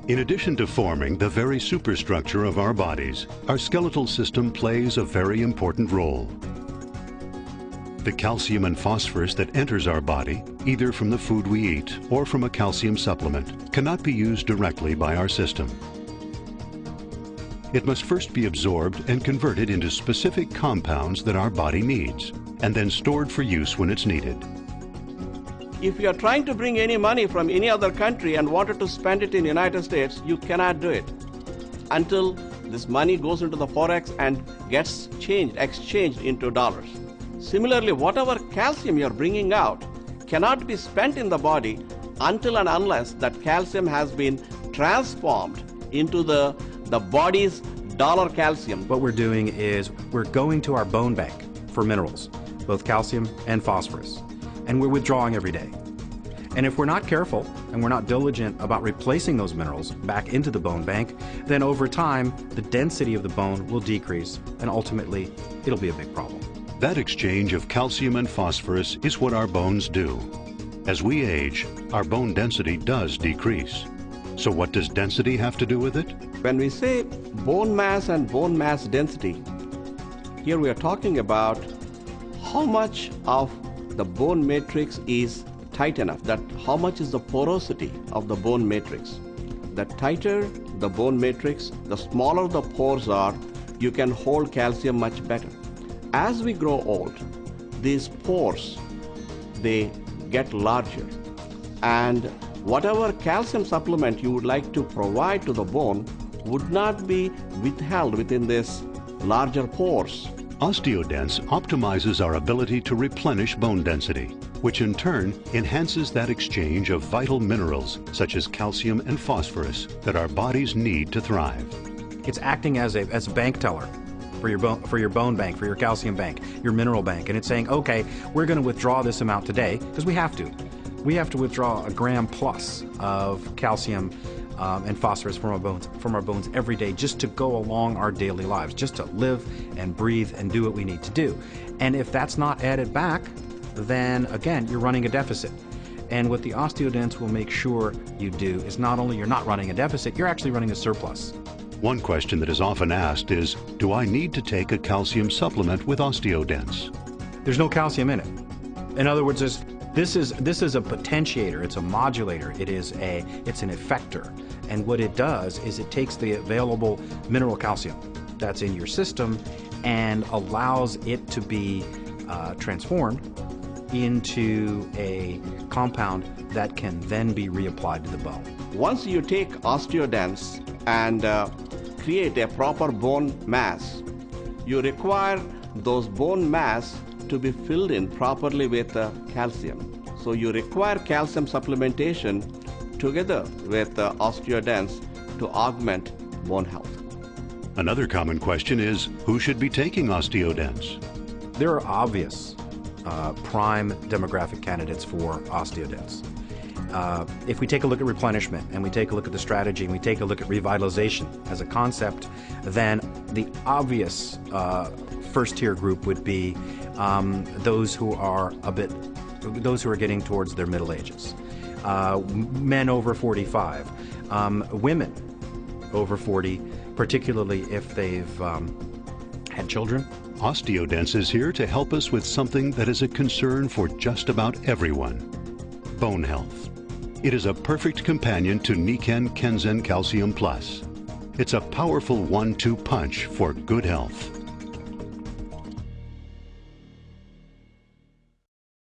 In addition to forming the very superstructure of our bodies, our skeletal system plays a very important role. The calcium and phosphorus that enters our body, either from the food we eat or from a calcium supplement, cannot be used directly by our system. It must first be absorbed and converted into specific compounds that our body needs, and then stored for use when it's needed. If you are trying to bring any money from any other country and wanted to spend it in the United States, you cannot do it until this money goes into the forex and gets exchanged into dollars. Similarly, whatever calcium you are bringing out cannot be spent in the body until and unless that calcium has been transformed into the body's dollar calcium. What we're doing is we're going to our bone bank for minerals, both calcium and phosphorus, and we're withdrawing every day. And if we're not careful and we're not diligent about replacing those minerals back into the bone bank, then over time the density of the bone will decrease, and ultimately it'll be a big problem. That exchange of calcium and phosphorus is what our bones do. As we age, our bone density does decrease. So what does density have to do with it? When we say bone mass and bone mass density, here we are talking about how much of the bone matrix is tight enough, that how much is the porosity of the bone matrix. The tighter the bone matrix, the smaller the pores are, you can hold calcium much better. As we grow old, these pores, they get larger, and whatever calcium supplement you would like to provide to the bone would not be withheld within this larger pores. Osteo Denx optimizes our ability to replenish bone density, which in turn enhances that exchange of vital minerals such as calcium and phosphorus that our bodies need to thrive. It's acting as a bank teller for your bone bank, for your calcium bank, your mineral bank, and it's saying, okay, we're going to withdraw this amount today because we have to. We have to withdraw a gram plus of calcium and phosphorus from our bones every day just to go along our daily lives, just to live and breathe and do what we need to do. And if that's not added back, then again, you're running a deficit. And what the Osteo Denx will make sure you do is not only you're not running a deficit, you're actually running a surplus. One question that is often asked is, do I need to take a calcium supplement with Osteo Denx? There's no calcium in it. In other words, this is a potentiator, it's a modulator, it's an effector. And what it does is it takes the available mineral calcium that's in your system and allows it to be transformed into a compound that can then be reapplied to the bone. Once you take Osteo Denx and create a proper bone mass, you require those bone mass to be filled in properly with calcium. So you require calcium supplementation together with Osteo Denx to augment bone health. Another common question is, who should be taking Osteo Denx? There are obvious prime demographic candidates for Osteo Denx. If we take a look at replenishment and we take a look at the strategy and we take a look at revitalization as a concept, then the obvious first tier group would be those who are getting towards their middle ages, men over 45, women over 40, particularly if they've had children. Osteo Denx is here to help us with something that is a concern for just about everyone: bone health. It is a perfect companion to Nikken Kenzen Calcium Plus. It's a powerful 1-2 punch for good health.